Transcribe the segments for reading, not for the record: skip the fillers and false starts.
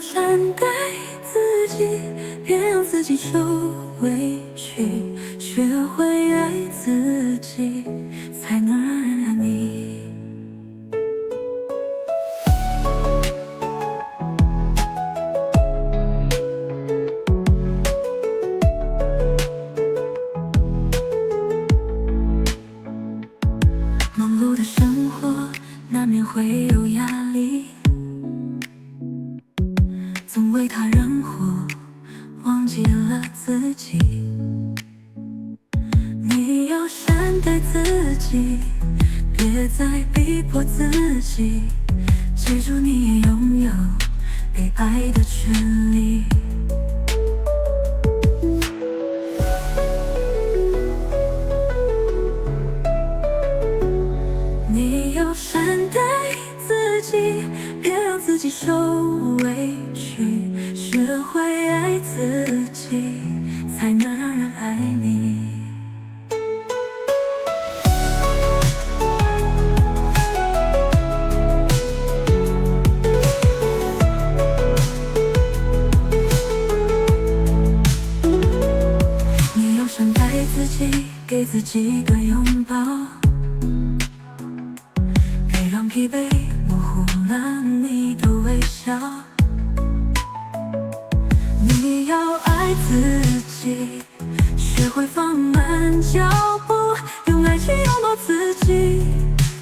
善待自己，别让自己受委屈，学会爱自己，才能让人爱你。忙碌的生活难免会有压力，总为他人活，忘记了自己。你要善待自己，别再逼迫自己，记住你也拥有被爱的权利。你要善待自己，别让自己受委屈，学会爱自己，才能让人爱你。你要善待自己，给自己一个拥抱，别让疲惫模糊了你的微笑。你要爱自己，学会放慢脚步，用爱去拥抱自己，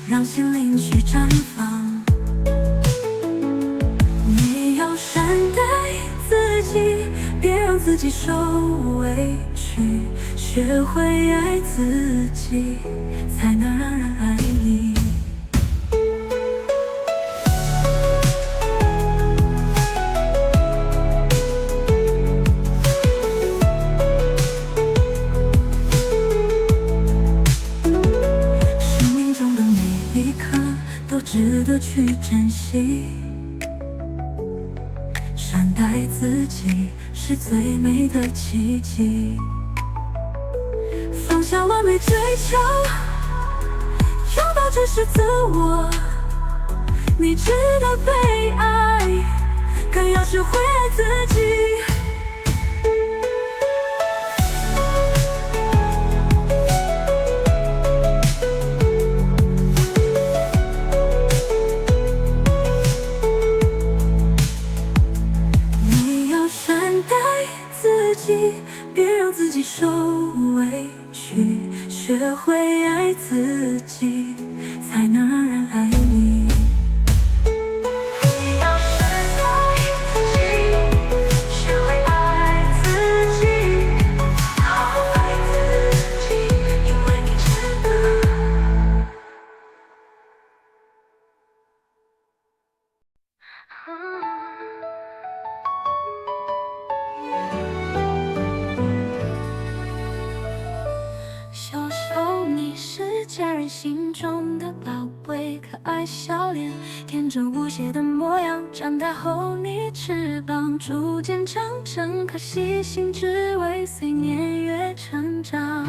让心灵去绽放。你要善待自己，别让自己受委屈，学会爱自己，才能让人爱你。值得去珍惜，善待自己是最美的奇迹。放下完美追求，拥抱真实自我。你值得被爱，更要学会爱自己。别让自己受委屈，学会爱自己，才能让人爱你。你要善待自己，学会爱自己，好好爱自己，因为你值得。小手，你是家人心中的宝贝，可爱笑脸，天真无邪的模样。长大后，你翅膀逐渐长成颗细心之微，随年月成长。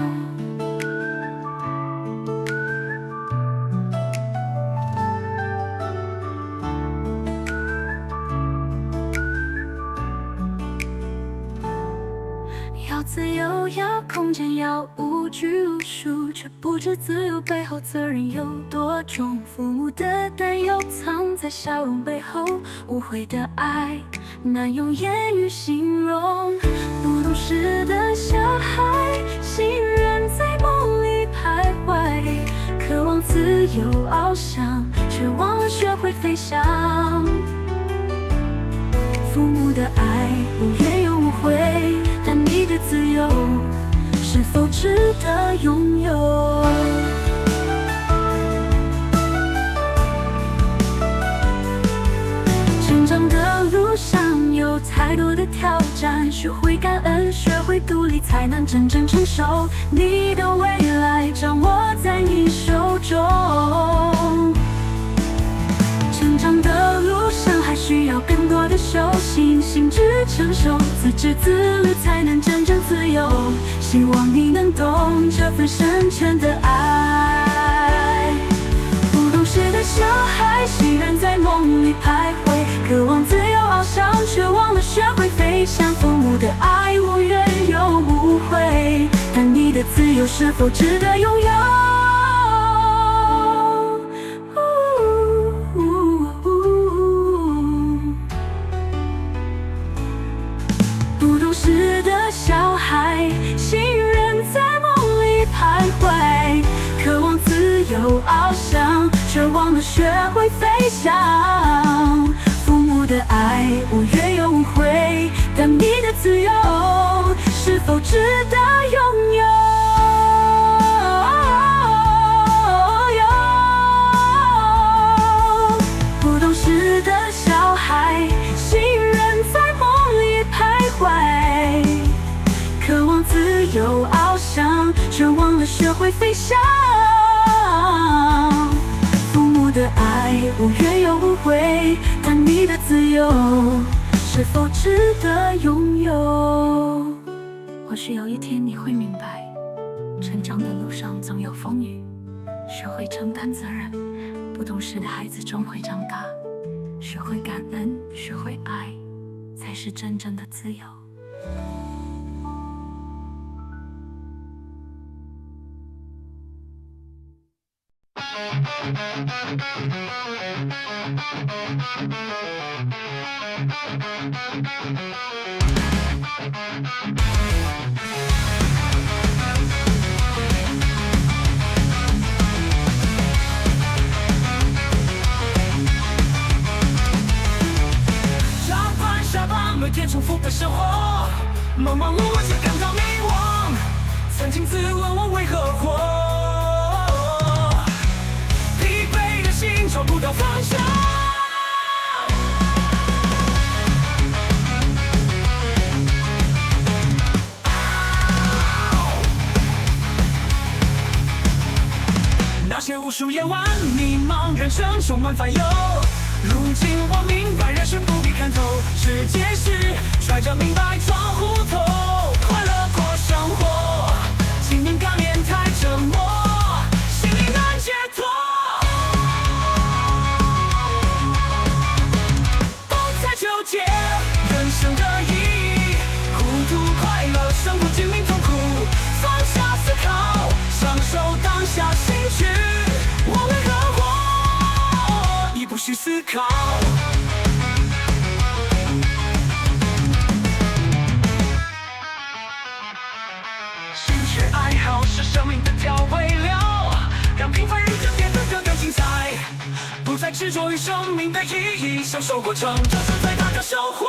要自由，要空间，要无拘无束，却不知自由背后责任有多重。父母的担忧藏在笑容背后，无悔的爱难用言语形容。不懂事的小孩，心仍在梦里徘徊，渴望自由翱翔，却忘了学会飞翔。父母的爱无怨又无悔，但你的自由是否值得拥有？成长的路上有太多的挑战，学会感恩，学会独立，才能真正成熟。你的未来掌握在你手中。成长的路上还需要更多的修行，心智成熟，自知自律，才能真正自由。希望你能懂这份深沉的爱。不懂事的小孩，心仍在梦里徘徊，渴望自由翱翔，却学会飞翔，父母的爱无怨又无悔，但你的自由是否值得拥有？不懂事的小孩，幸运人在梦里徘徊，渴望自由翱翔，却忘了学会飞翔。父母的爱无怨又无悔，但你的自由是否值得拥有？不懂事的小孩，幸运人在梦里徘徊，渴望自由翱翔，却忘了学会飞翔。父母的爱无怨又无悔，但你的自由是否值得拥有？或许有一天你会明白，成长的路上总有风雨，学会承担责任。不懂事的孩子终会长大，学会感恩，学会爱，才是真正的自由。上班下班，每天重复的生活，忙忙碌碌却感到迷惘。曾经自问我为何活，疲惫的心找不到方向。那些无数夜晚迷茫，人生充满烦忧。如今我明白，人生不必看透，世界是揣着明白装糊涂，快乐过生活，经年干练太折磨，心里难解脱。不再纠结人生的意义，糊涂快乐，生活精明痛苦，放下思考，享受当下兴趣。我为何活，已不需思考。兴趣爱好是生命的调味料，让平凡日子变得更精彩。不再执着于生命的意义，享受过程，这是最大的收获。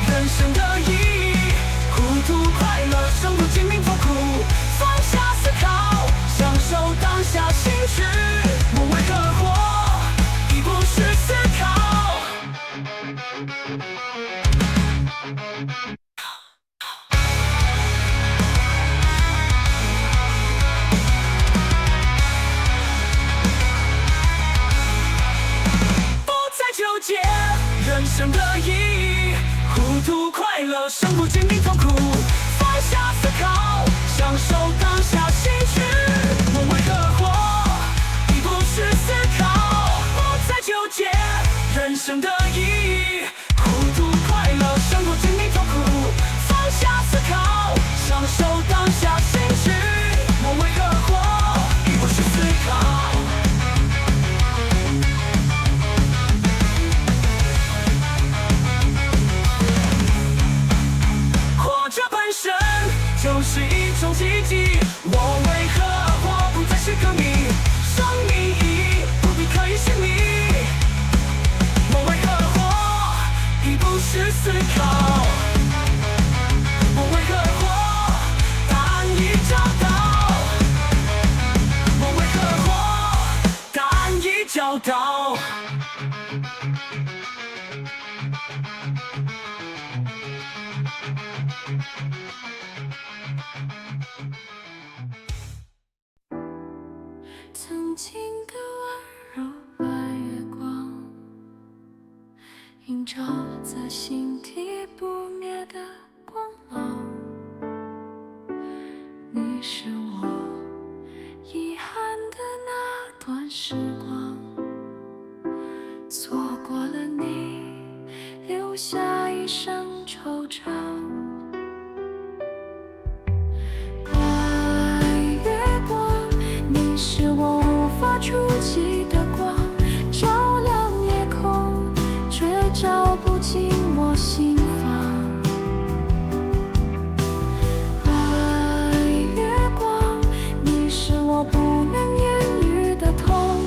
人生的意义，糊涂快乐，生活精明痛苦，放下思考，享受当下兴趣。我为何活，已不需思考。不再纠结人生的意义，糊涂快乐，生活精明痛苦，放下思考，享受当下兴趣。我为何活，已不需思考。不再纠结人生的意义，糊涂快乐，生活精明痛苦，放下思考，享受当下兴趣。我为何活，已不需思考。就是一种奇迹，我为何活不再是个谜，生命意义不必刻意寻觅。我为何活，已不需思考。我为何活，答案已找到。我为何活，答案已找到。曾经的温柔吧，心底不灭的光芒。你是我遗憾的那段时光，错过了你，留下一生惆怅。白月光，你是我无法触及的光，照亮夜空，却照不进我心房。白月光，你是我不能言语的痛，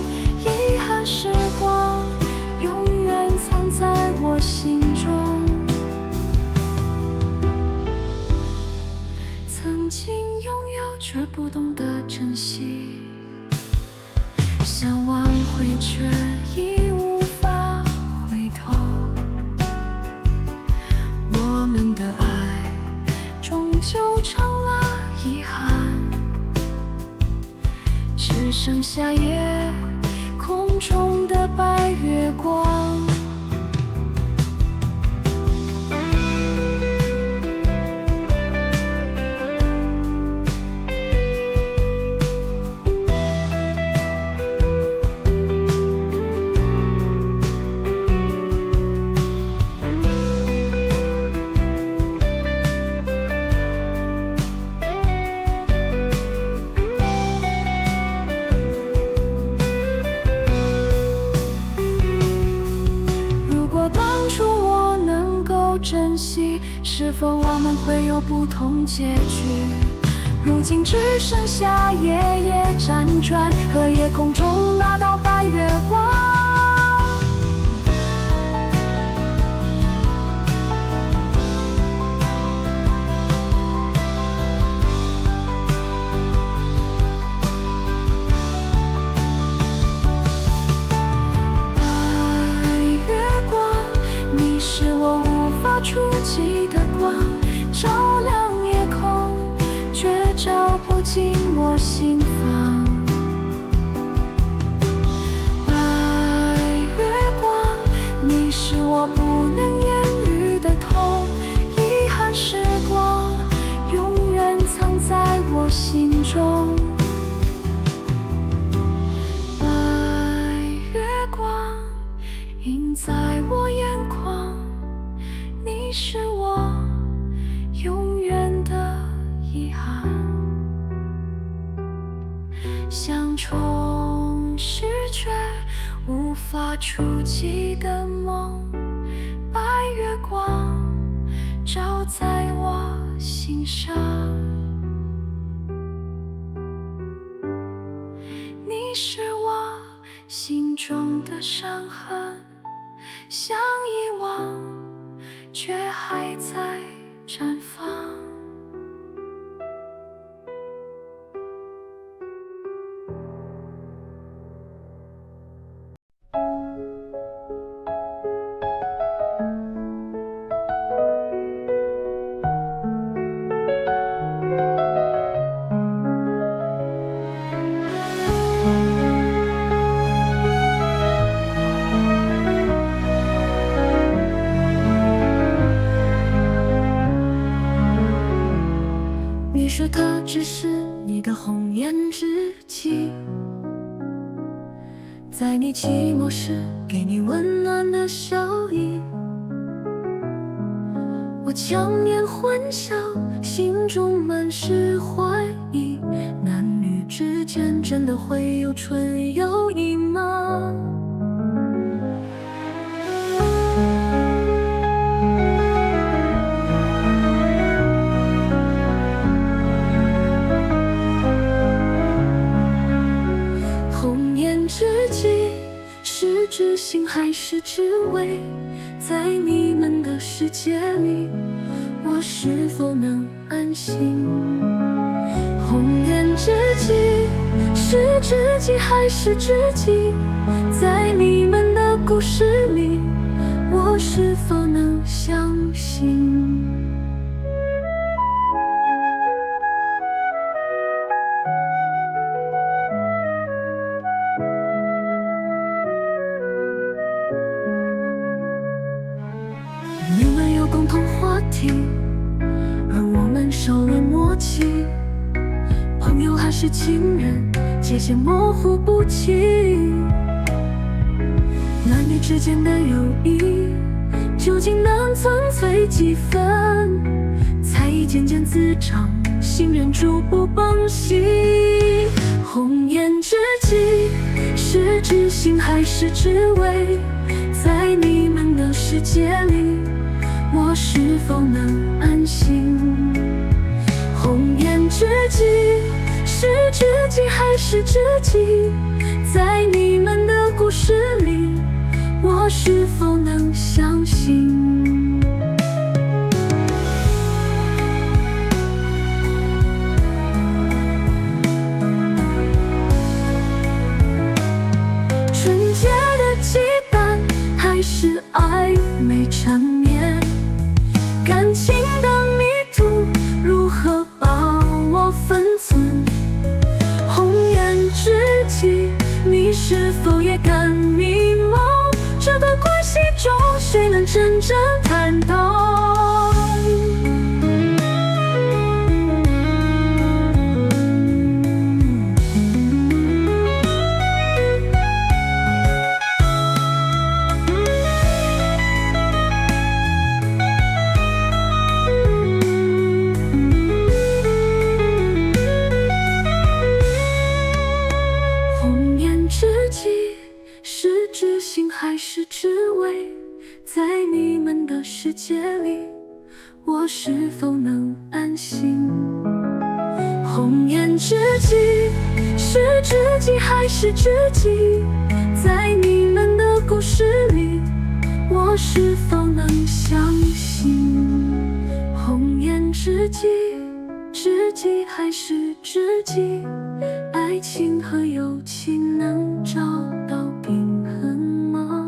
遗憾时光永远藏在我心中。曾经拥有却不懂得珍惜，想挽回却已无法回头。我们的爱终究成了遗憾，只剩下夜空中的白月光。珍惜，是否我们会有不同结局？如今只剩下夜夜辗转和夜空中那道白月光。白月光，你是我无法触及的光，照亮夜空，却照不进我心房。白月光，你是我不能言语的痛，遗憾时光永远藏在我心中。白月光映在我眼眶，你是我永远的遗憾，想重拾却无法触及的梦。白月光照在我心上，你是我心中的伤痕，想遗忘却还在绽放。你说它只是你的红颜知己，在你寂寞时给你温暖的笑意。我强颜欢笑，心中满是怀疑，男女之间真的会有纯友谊吗？知己是知心还是知味？在你们的世界里，我是否能安心？红颜知己是知己还是知己？在你们的故事里，我是否能相信？你是情人，界限模糊不清。男女之间的友谊，究竟能存粹几分？猜疑渐渐滋长，信任逐步崩稀。红颜知己，是知心还是知味？在你们的世界里，我是否能安心？红颜知己，是知己还是知己？在你们的故事里，我是否能相信？纯洁的羁绊，还是暧昧缠绵？感情的迷途，如何把握分寸？红颜知己，你是否也敢迷茫？这段关系中，谁能真正看到？红颜知己，是知心还是知味？在你们的世界里，我是否能安心？红颜知己，是知己还是知己？在你们的故事里，我是否能相信？红颜知己，知己还是知己？爱情和友情能找到平衡吗？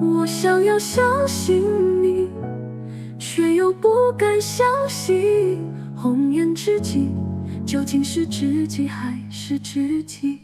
我想要相信你，却又不敢相信。红颜知己，究竟是知己还是知己？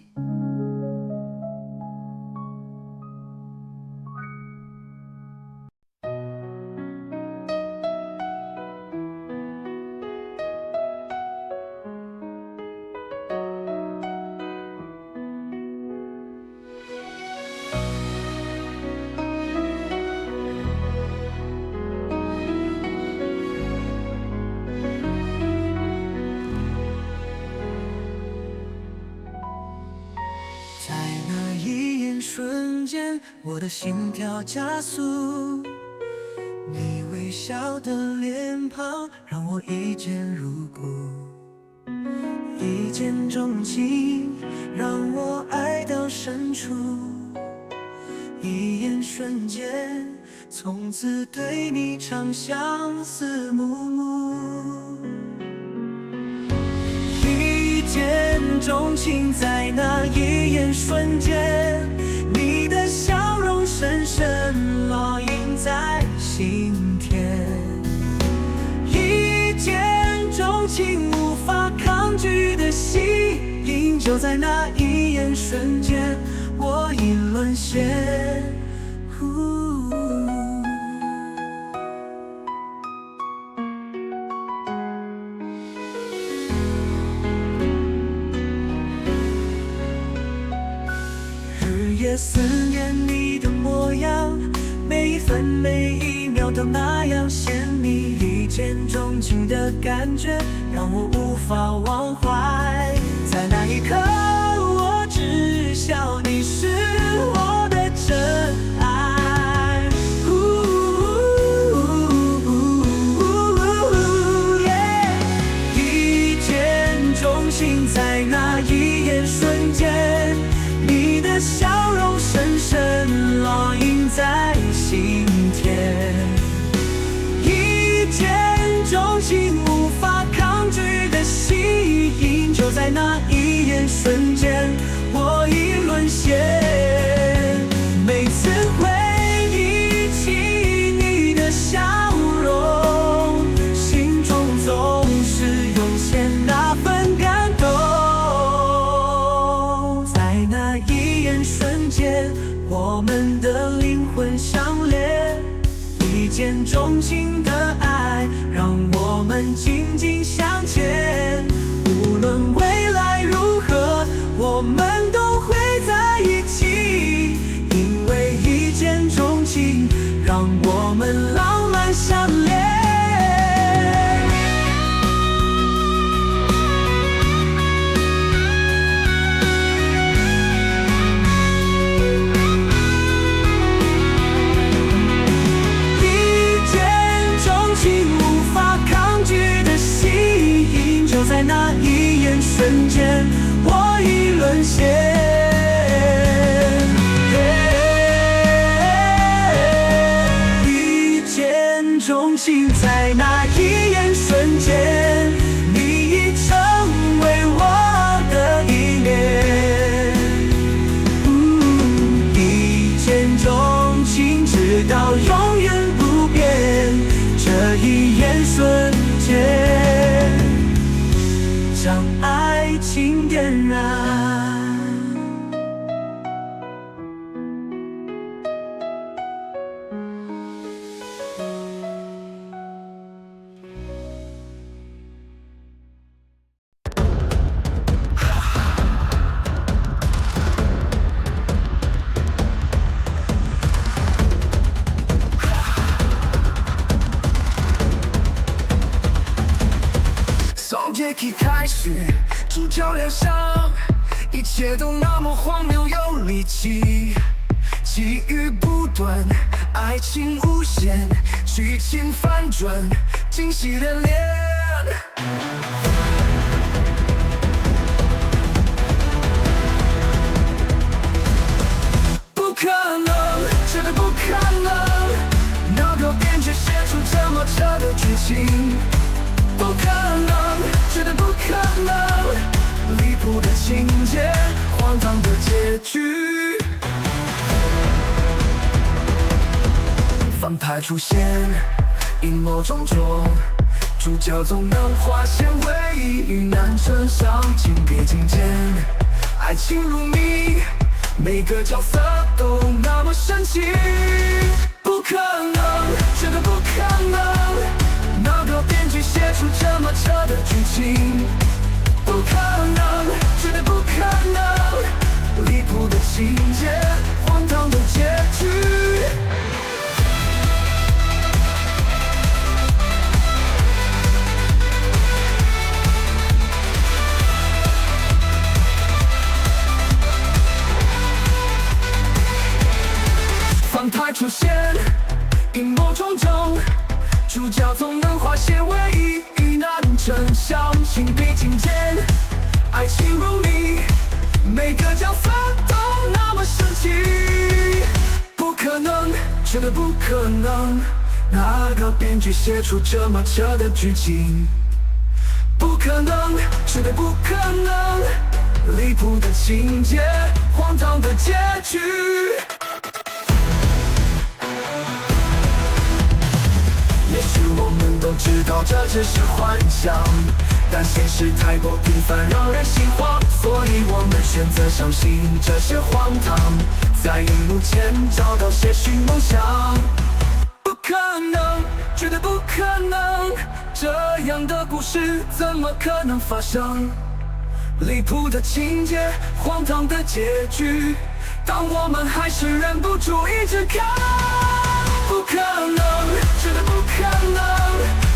在那一眼瞬间，我的心跳加速。你微笑的脸庞让我一见如故，一见钟情让我爱到深处。一眼瞬间，从此对你长相思慕。一见钟情，在那一眼瞬间，你的笑容深深烙印在心田。一见钟情，无法抗拒的吸引，就在那一眼瞬间，我已沦陷。日夜思念你的模样，每一分每一秒都那样鲜蜜。一见钟情的感觉让我无法忘怀，在那一刻我知晓你是我的真爱。一见钟情，在那一眼瞬间，你的笑容深深烙印在心田。一见钟情，无法抗拒的吸引，就在那一眼瞬间，我已沦陷。每次回忆起你的笑容，心中总是涌现那份感动。在那一眼瞬间，我们的灵魂相连，一见钟情的爱让我们紧紧相牵。无论未来如何，我们都会在一起，因为一见钟情，让我们浪漫相恋。在那一眼瞬间，我已沦陷。一见钟情，在那一眼瞬间，你已成为我的依恋。一见钟情，直到永远不变，这一眼瞬间将爱情点燃。从阶梯开始，主角脸上，一切都那么荒谬又离奇，际遇不断，爱情无限，剧情反转，惊喜连连。不可能，绝对不可能，哪个编剧写出这么扯的剧情？不可能，绝对不可能，离谱的情节，荒唐的结局。反派出现，阴谋种种，主角总能化险为夷，遇难成伤，情比金坚，爱情如谜，每个角色都那么神奇。不可能，绝对不可能，哪个编剧写出这么扯的剧情？不可能，绝对不可能，离谱的情节，荒唐的结局。反派出现，阴谋种种，主角总能化险为夷，遇难成伤，情比金坚，爱情如谜，每个角色都那么神奇。不可能，绝对不可能，哪个编剧写出这么扯的剧情？不可能，绝对不可能，离谱的情节，荒唐的结局。也许我们都知道这只是幻想，但现实太过平凡，让人心慌，所以我们选择相信这些荒唐，在荧幕前找到些许梦想。不可能，绝对不可能，这样的故事怎么可能发生？离谱的情节，荒唐的结局，但我们还是忍不住一直看。不可能，绝对不可能，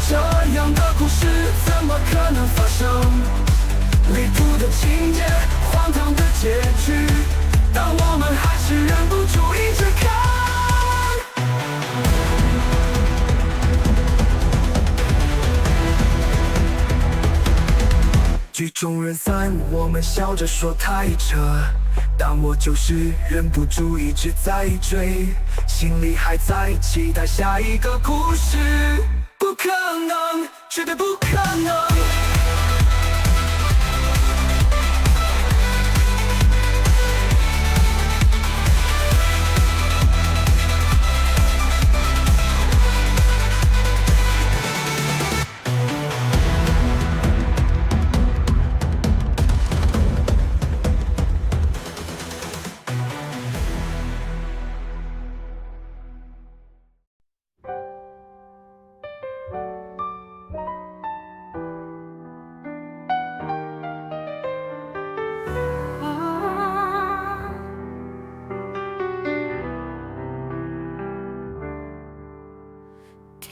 这样的故事怎么可能发生？离谱的情节，荒唐的结局，但我们还是忍不住一直看。剧中人散，我们笑着说太扯，但我就是忍不住一直在追，心里还在期待下一个故事。不可能，绝对不可能。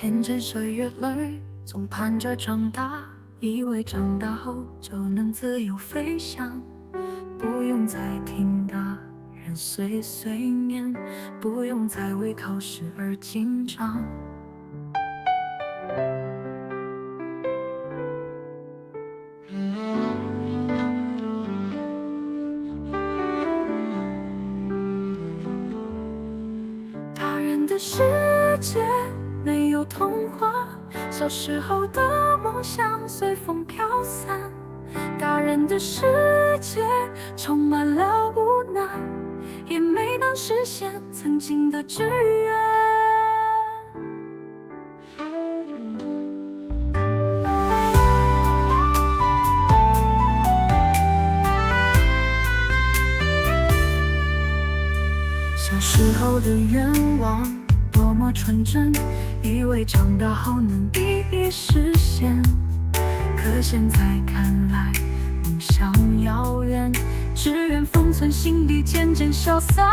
天真岁月里，总盼着长大，以为长大后就能自由飞翔，不用再听大人碎碎念，不用再为考试而紧张。大人的世界没有童话，小时候的梦想随风飘散。大人的世界充满了无奈，也没能实现曾经的志愿。小时候的愿望多么纯真，以为长大后能一一实现。可现在看来，梦想遥远，只愿封存心底，渐渐消散。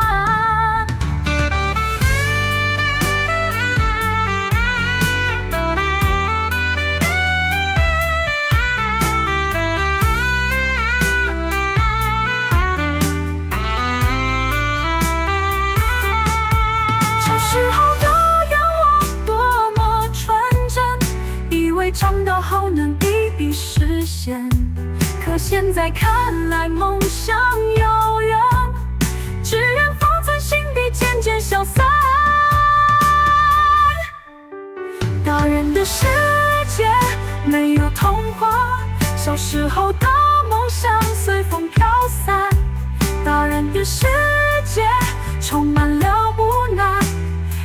长大后能一一实现，可现在看来梦想遥远，只愿放在心底，渐渐消散。大人的世界没有童话，小时候的梦想随风飘散。大人的世界充满了无奈，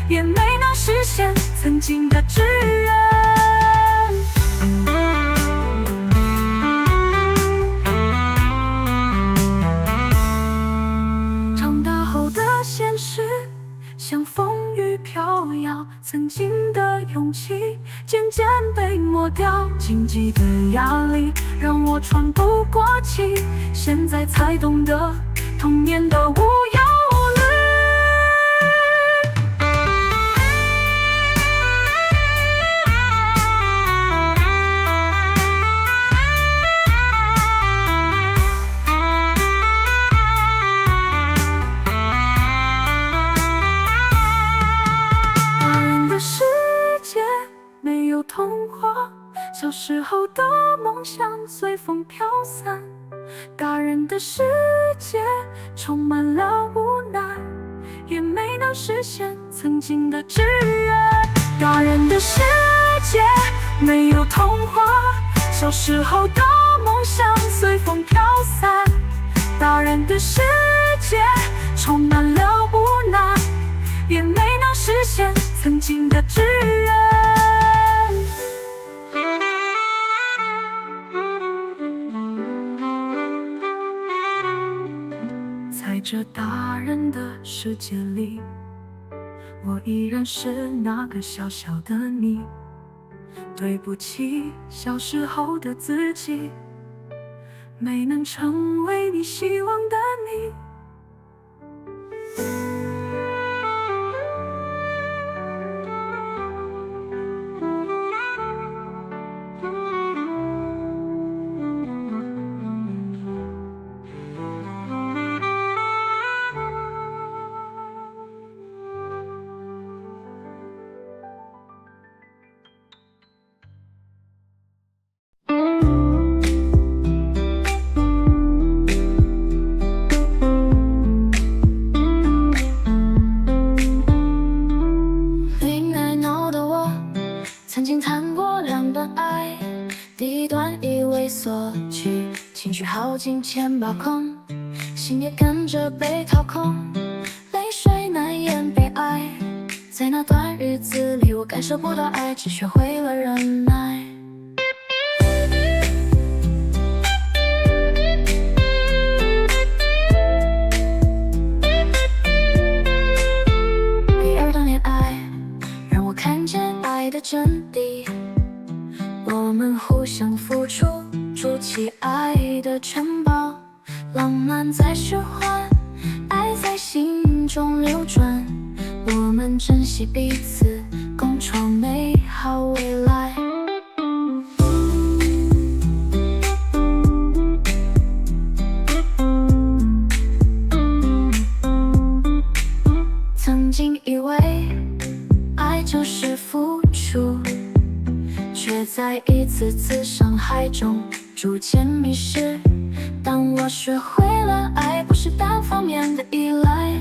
也没能实现曾经的志愿。像风雨飘摇，曾经的勇气渐渐被抹掉，经济的压力让我喘不过气，现在才懂得童年的无忧无虑。童话，小时候的梦想随风飘散。大人的世界充满了无奈，也没能实现曾经的志愿。大人的世界没有童话，小时候的梦想随风飘散。大人的世界充满了无奈，也没能实现曾经的志愿。在这大人的世界里，我依然是那个小小的你。对不起，小时候的自己，没能成为你希望的你。情绪耗尽千把空，心也跟着被掏空，泪水难掩悲哀。在那段日子里，我感受不到爱，只学会了忍耐。第二段恋爱让我看见爱的真谛，我们互相付出，筑起爱的城堡，浪漫在循环，爱在心中流转，我们珍惜彼此，共创美好。好未来。曾经以为爱就是付出，却在一次次伤害中逐渐迷失。当我学会了爱不是单方面的依赖，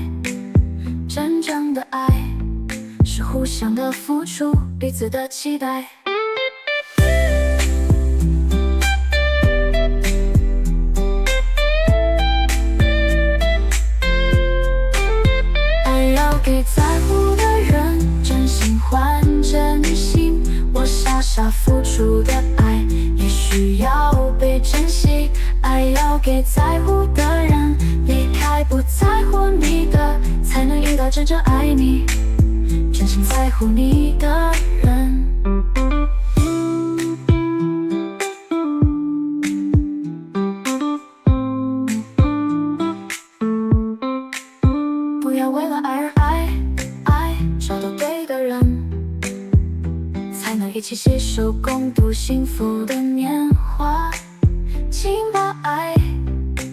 真正的爱是互相的付出，彼此的期待。爱要给在乎的人，真心换真心。我傻傻付出的爱，也需要被珍惜。爱要给在乎的人，离开不在乎你的，才能遇到真正爱你、真心在乎你的人。不要为了爱而爱，爱找到对的人，才能一起携手共度幸福的年华。请把爱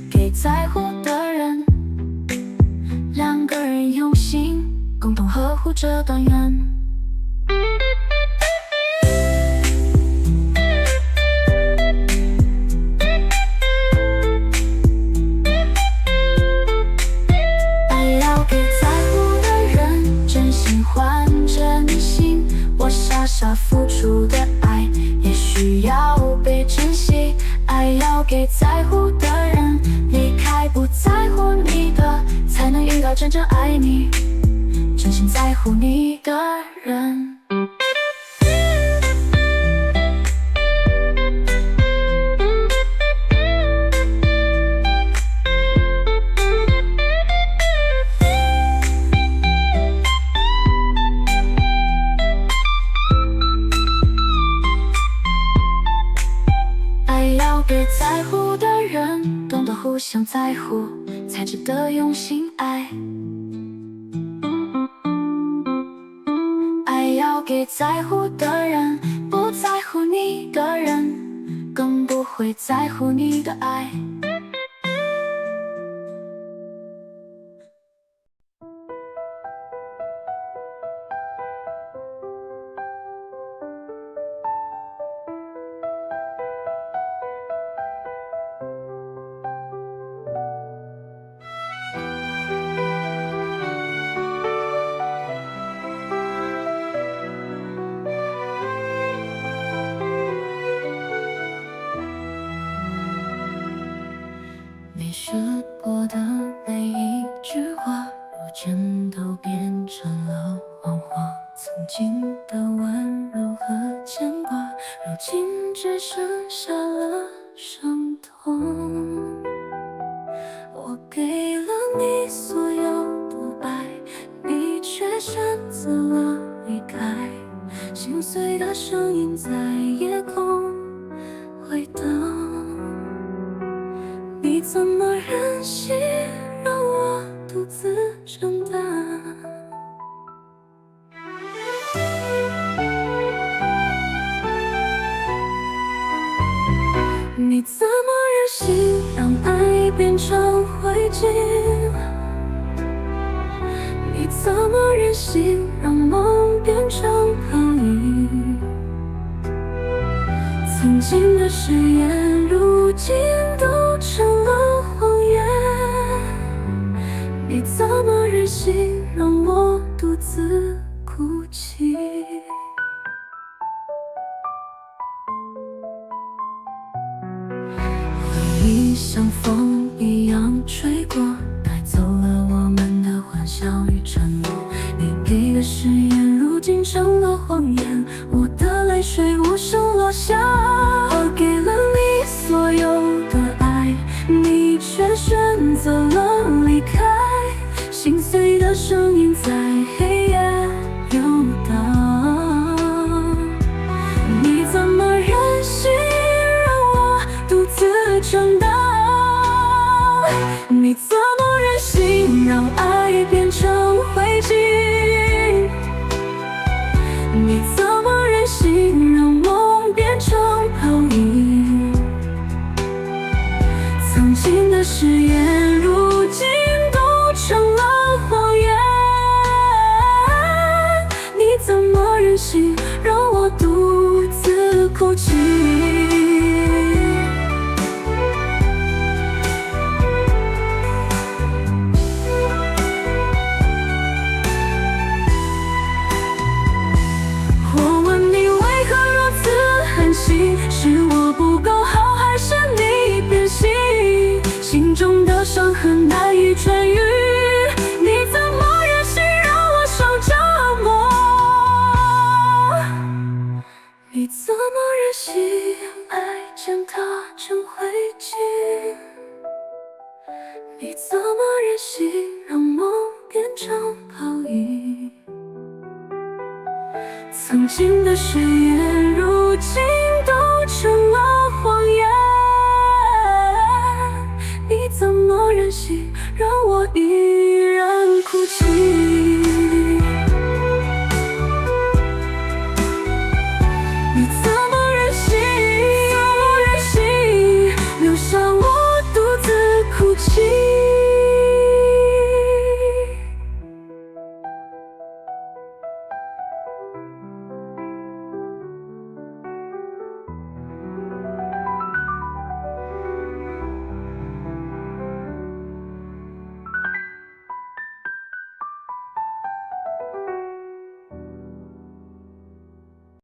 给在乎的人，两个人用心共同呵护这段缘。爱要给在乎的人，真心换真心。我傻傻付出的爱，也需要被珍惜。爱要给在乎的人，离开不在乎你的，才能遇到真正爱你、真心在乎你的人。给在乎的人，懂得互相在乎，才值得用心爱。爱要给在乎的人，不在乎你的人，更不会在乎你的爱。你说过的每一句话，如今都变成了谎话。曾经的温柔和牵挂，如今只剩下了伤痛。我给了你所有的爱，你却选择了离开。心碎的声音在夜空回荡。你怎么忍心让我独自承担？你怎么忍心让爱变成灰烬？你怎么忍心让梦变成泡影？曾经的誓言，如今都成了谎言。你怎么忍心让我独自哭泣？回忆像风一样吹过，带走了我们的欢笑与承诺。你给的誓言，如今成了谎言。我的泪水无声落下。我给了你所有的爱，你却选择了离开。心碎的声音在黑夜游荡。你怎么忍心让我独自承担？你怎么忍心让爱变成灰烬？你怎么忍心忍惜，让梦变成泡影。曾经的誓言，如今都成了谎言。你怎么忍心让我依然哭泣？